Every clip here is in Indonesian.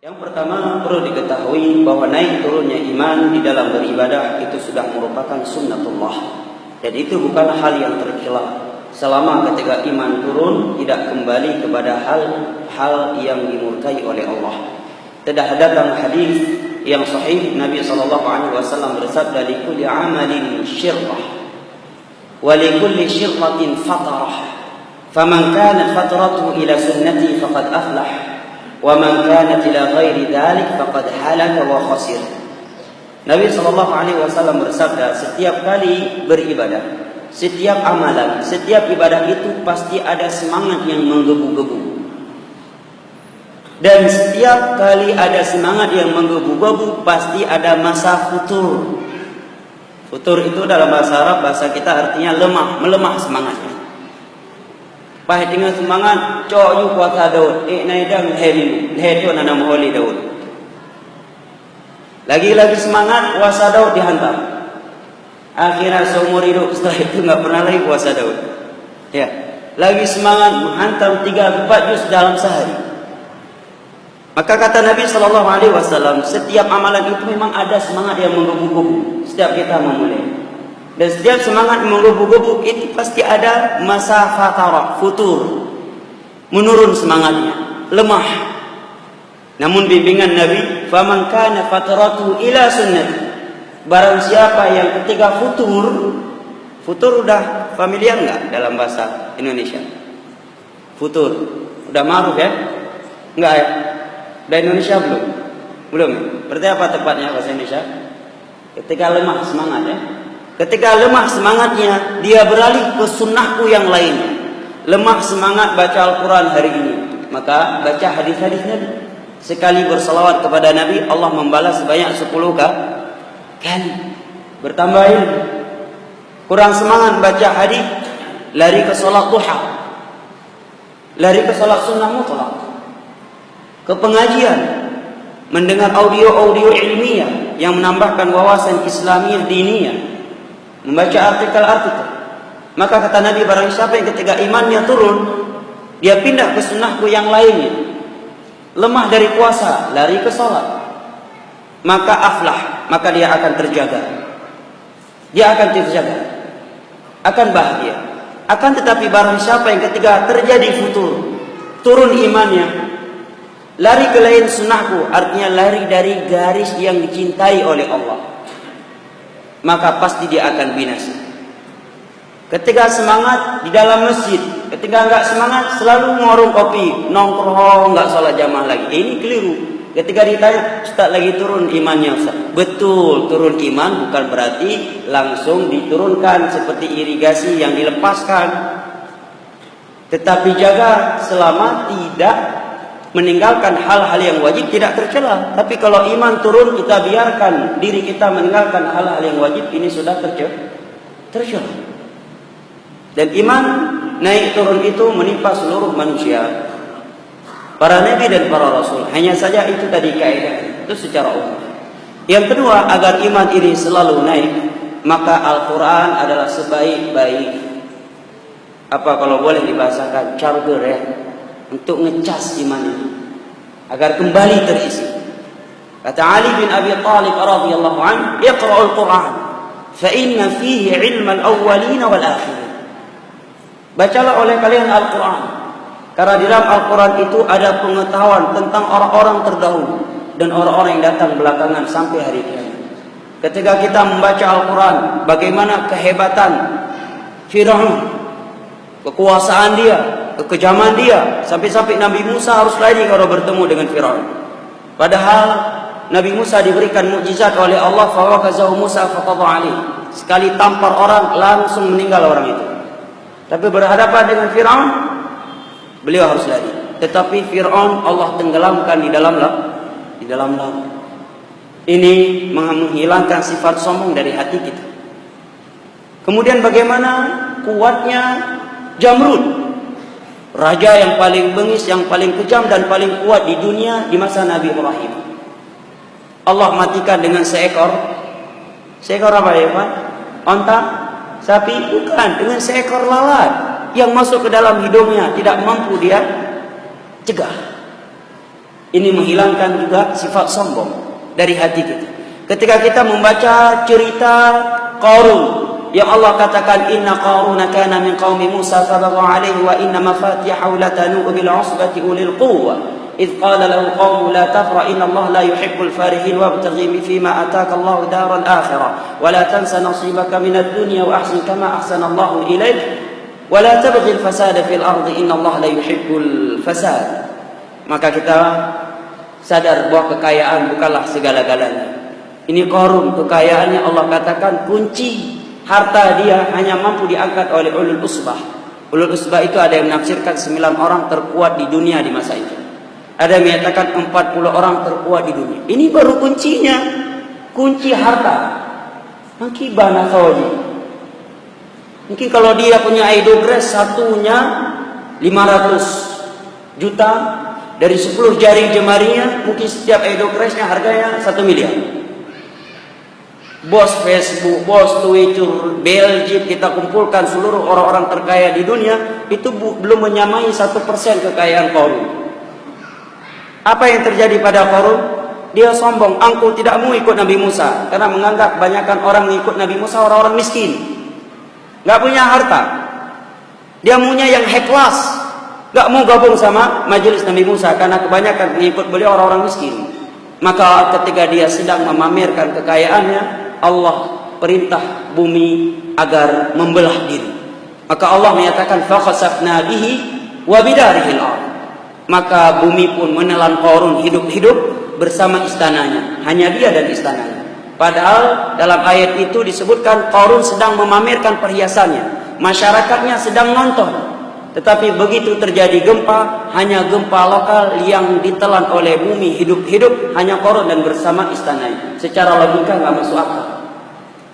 Yang pertama perlu diketahui bahwa naik turunnya iman di dalam beribadah itu sudah merupakan sunnatullah, dan itu bukan hal yang tercela selama ketika iman turun tidak kembali kepada hal-hal yang dimurkai oleh Allah. Telah datang hadis yang sahih, Nabi SAW bersabda, "Likulli amalin syirrah wa likulli syirratin fatarah, faman kanat fatratuhu ila sunnati faqad aflah, wa man kanat ila ghairi dzalik faqad halaka wa khasir." Nabi SAW bersabda, setiap kali beribadah, setiap amalan, setiap ibadah itu pasti ada semangat yang menggebu-gebu. Dan setiap kali ada semangat yang menggebu-gebu, pasti ada masa futur. Futur itu dalam bahasa Arab, bahasa kita artinya lemah, melemah semangatnya. Pahit dengan semangat, cok yu kuasa Daud, naidang hedi nana moholi Daud. Lagi-lagi semangat, kuasa Daud dihantam. Akhirnya seumur hidup setelah itu nggak pernah lagi kuasa Daud. Ya, lagi semangat menghantam 3-4 juz dalam sehari. Maka kata Nabi SAW, setiap amalan itu memang ada semangat yang menggebu-gebu setiap kita memulai. Dan setiap semangat menggebu-gebu itu pasti ada masa fatara, futur, menurun semangatnya, lemah. Namun bimbingan Nabi, faman kana fataratu ila sunnati, barang siapa yang ketika futur udah familiar nggak dalam bahasa Indonesia? Futur udah ma'ruf ya? Enggak ya? Udah Indonesia belum? Berarti apa tepatnya bahasa Indonesia? Ketika lemah semangat ya. Ketika lemah semangatnya, dia beralih ke sunnahku yang lainnya. Lemah semangat baca Al-Quran hari ini, maka baca hadis-hadis Nabi. Sekali bersalawat kepada Nabi, Allah membalas sebanyak 10 kali. Bertambahin. Kurang semangat baca hadis, lari ke salat duha, lari ke salat sunnah mutlak, ke pengajian, mendengar audio-audio ilmiah yang menambahkan wawasan Islamiyah diniyah, membaca artikel-artikel. Maka kata Nabi, barang siapa yang ketika imannya turun, dia pindah ke sunnahku yang lainnya, lemah dari puasa, lari ke salat, maka aflah, maka dia akan terjaga. Dia akan terjaga, akan bahagia. Akan tetapi barang siapa yang ketika terjadi futur, turun imannya, lari ke lain sunnahku, artinya lari dari garis yang dicintai oleh Allah, maka pasti dia akan binasa. Ketika semangat di dalam masjid, ketika enggak semangat selalu ngorong kopi, nongkrong, enggak sholat jamaah lagi. Ini keliru. Ketika ditanya, Ustaz lagi turun imannya Ustaz. Betul, turun iman bukan berarti langsung diturunkan seperti irigasi yang dilepaskan. Tetapi jaga selama tidak meninggalkan hal-hal yang wajib, tidak tercela. Tapi kalau iman turun, kita biarkan diri kita meninggalkan hal-hal yang wajib, ini sudah tercela. Dan iman naik turun itu menimpa seluruh manusia, para nabi dan para rasul. Hanya saja itu tadi kaidah, itu secara umum. Yang kedua, agar iman ini selalu naik, maka Al-Quran adalah sebaik-baik, apa kalau boleh dibahasakan, charger ya, untuk ngecas iman ini agar kembali terisi. Kata Ali bin Abi Thalib radhiyallahu anhu, "Iqra'ul Qur'an fa inna fihi 'ilmal awwalin wal akhirin." Bacalah oleh kalian Al-Quran, karena di dalam Al-Quran itu ada pengetahuan tentang orang-orang terdahulu dan orang-orang yang datang belakangan sampai hari kiamat. Ketika kita membaca Al-Quran, bagaimana kehebatan Fir'aun, kekuasaan dia, kekejaman dia, sampai-sampai Nabi Musa harus lari kalau bertemu dengan Fir'aun. Padahal Nabi Musa diberikan mukjizat oleh Allah, fawakazahu Musa faqadha alaih. Sekali tampar orang langsung meninggal orang itu. Tapi berhadapan dengan Fir'aun, beliau harus lari. Tetapi Fir'aun Allah tenggelamkan di dalam laut. Ini menghilangkan sifat sombong dari hati kita. Kemudian bagaimana kuatnya Jamrud, raja yang paling bengis, yang paling kejam dan paling kuat di dunia di masa Nabi Ibrahim. Allah matikan dengan seekor apa ya Pak? Onta? Sapi? Bukan, dengan seekor lalat yang masuk ke dalam hidungnya, tidak mampu dia cegah. Ini menghilangkan juga sifat sombong dari hati kita. Ketika kita membaca cerita Qarun yang Allah katakan inna Qaruna kana min qaumi Musa fabagha alaihi wa inna mafatihahu latanu bil usbati ulil quwwah إذ قال له قوم لا تفرح إن الله لا يحب الفارحين وابتغي فيما آتاك الله دار الآخرة ولا تنس نصيبك من الدنيا وأحسن كما أحسن الله إليك ولا تبغي الفساد في الأرض إن الله لا يحب الفساد. Maka kita sadar bahwa kekayaan bukanlah segala-galanya. Ini Qarun, kekayaannya Allah katakan kunci harta dia hanya mampu diangkat oleh ulul usbah. Ulul usbah itu ada yang menafsirkan 9 orang terkuat di dunia di masa itu. Ada yang menyatakan 40 orang terkuat di dunia. Ini baru kuncinya. Kunci harta. Mungkin nasawaji. Mungkin kalau dia punya idogres satunya 500 juta. Dari 10 jari jemarinya, mungkin setiap idogresnya harganya 1 miliar. Bos Facebook, bos Twitter, Belgium, kita kumpulkan seluruh orang-orang terkaya di dunia. Itu belum menyamai 1% kekayaan Qarun. Apa yang terjadi pada Qarun? Dia sombong, aku tidak mau ikut Nabi Musa. Karena menganggap kebanyakan orang mengikut Nabi Musa orang-orang miskin, gak punya harta. Dia maunya yang high class, gak mau gabung sama majelis Nabi Musa. Karena kebanyakan mengikut beliau orang-orang miskin. Maka ketika dia sedang memamerkan kekayaannya, Allah perintah bumi agar membelah diri. Maka Allah menyatakan fakhasafna bihi wa bidarihil ardh. Maka bumi pun menelan Qarun hidup-hidup bersama istananya. Hanya dia dan istananya. Padahal dalam ayat itu disebutkan Qarun sedang memamerkan perhiasannya. Masyarakatnya sedang nonton. Tetapi begitu terjadi gempa, hanya gempa lokal yang ditelan oleh bumi hidup-hidup, hanya Qarun dan bersama istananya. Secara logika nggak masuk akal.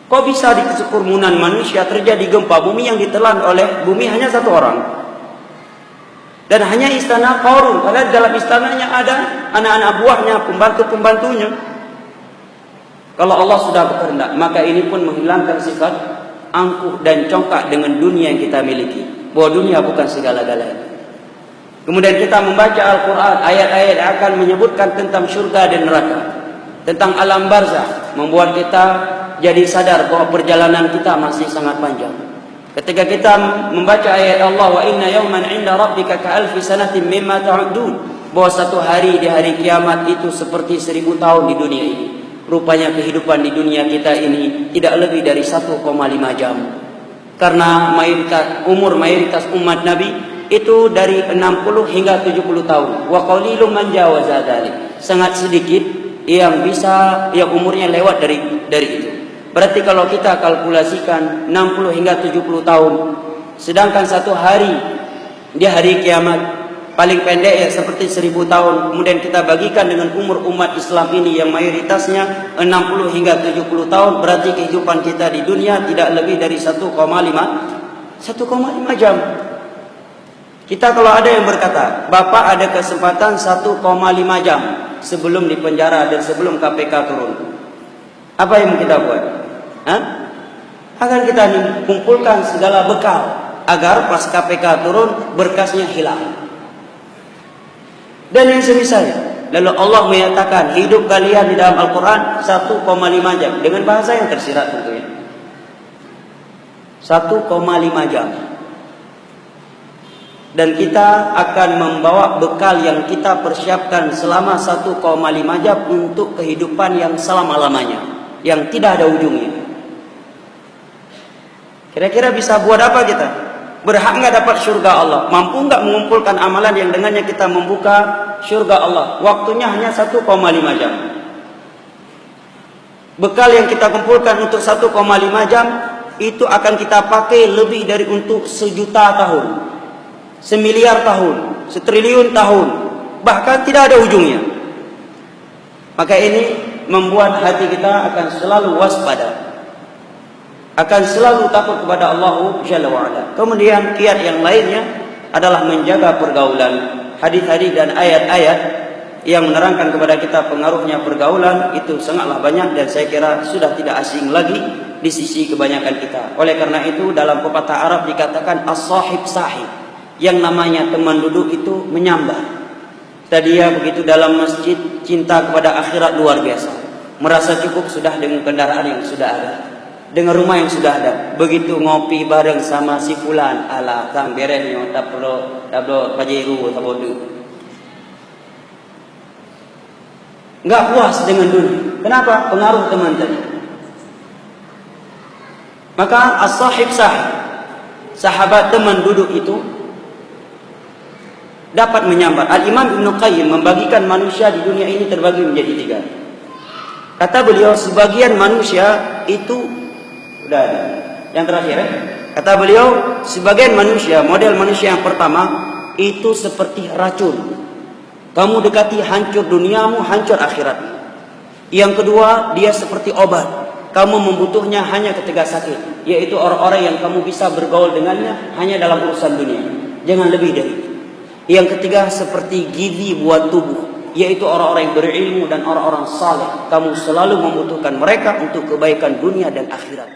Kok bisa di kesekerumunan manusia terjadi gempa bumi yang ditelan oleh bumi hanya satu orang? Dan hanya istana Qarun. Padahal dalam istananya ada anak-anak buahnya, pembantu-pembantunya. Kalau Allah sudah berkehendak, maka ini pun menghilangkan sifat angkuh dan congkak dengan dunia yang kita miliki. Bahwa dunia bukan segala-galanya. Kemudian kita membaca Al-Quran, ayat-ayat yang akan menyebutkan tentang syurga dan neraka, tentang alam barzakh, membuat kita jadi sadar bahwa perjalanan kita masih sangat panjang. Ketika kita membaca ayat Allah wa inna yawman 'inda rabbika ka'alfi sanatin mimma ta'udun, bahwa satu hari di hari kiamat itu seperti 1000 tahun di dunia ini. Rupanya kehidupan di dunia kita ini tidak lebih dari 1,5 jam. Karena umur mayoritas umat Nabi itu dari 60 hingga 70 tahun. Wa qalilum man jawaza dzalik. Sangat sedikit yang umurnya lewat dari itu. Berarti kalau kita kalkulasikan 60 hingga 70 tahun, sedangkan satu hari di hari kiamat paling pendek ya seperti 1000 tahun, kemudian kita bagikan dengan umur umat Islam ini yang mayoritasnya 60 hingga 70 tahun, berarti kehidupan kita di dunia tidak lebih dari 1,5 jam. Kita kalau ada yang berkata, Bapak ada kesempatan 1,5 jam sebelum dipenjara dan sebelum KPK turun, apa yang kita buat? Akan kita kumpulkan segala bekal agar pas KPK turun berkasnya hilang. Dan yang semisalnya. Lalu Allah menyatakan hidup kalian di dalam Al-Quran 1,5 jam dengan bahasa yang tersirat tentunya. 1,5 jam. Dan kita akan membawa bekal yang kita persiapkan selama 1,5 jam untuk kehidupan yang selama-lamanya, yang tidak ada ujungnya. Kira-kira bisa buat apa kita? Berhak nggak dapat surga Allah? Mampu nggak mengumpulkan amalan yang dengannya kita membuka surga Allah? Waktunya hanya 1,5 jam. Bekal yang kita kumpulkan untuk 1,5 jam itu akan kita pakai lebih dari untuk 1 juta tahun, 1 miliar tahun, 1 triliun tahun, bahkan tidak ada ujungnya. Maka ini membuat hati kita akan selalu waspada, akan selalu takut kepada Allah Jalla wa'ala. Kemudian kiat yang lainnya adalah menjaga pergaulan. Hadis-hadis dan ayat-ayat yang menerangkan kepada kita pengaruhnya pergaulan itu sangatlah banyak, dan saya kira sudah tidak asing lagi di sisi kebanyakan kita. Oleh karena itu dalam pepatah Arab dikatakan as-sahib sahib, yang namanya teman duduk itu menyambar. Kata dia begitu dalam masjid, cinta kepada akhirat luar biasa. Merasa cukup sudah dengan kendaraan yang sudah ada, dengan rumah yang sudah ada. Begitu ngopi bareng sama si fulan, ala kang berenyo tak perlu pajeru tak bodoh. Enggak puas dengan dunia. Kenapa? Pengaruh teman tadi. Maka as-sahib sahib, sahabat teman duduk itu dapat menyambar. Al-Imam Ibn Qayyim membagikan manusia di dunia ini terbagi menjadi 3. Kata beliau, sebagian manusia itu udah ada. Yang terakhir ya. Kata beliau, sebagian manusia, model manusia yang pertama itu seperti racun. Kamu dekati hancur duniamu, hancur akhirat. Yang kedua, dia seperti obat. Kamu membutuhnya hanya ketika sakit, yaitu orang-orang yang kamu bisa bergaul dengannya hanya dalam urusan dunia, jangan lebih dari itu. Yang ketiga, seperti gizi buat tubuh, yaitu orang-orang yang berilmu dan orang-orang saleh. Kamu selalu membutuhkan mereka untuk kebaikan dunia dan akhirat.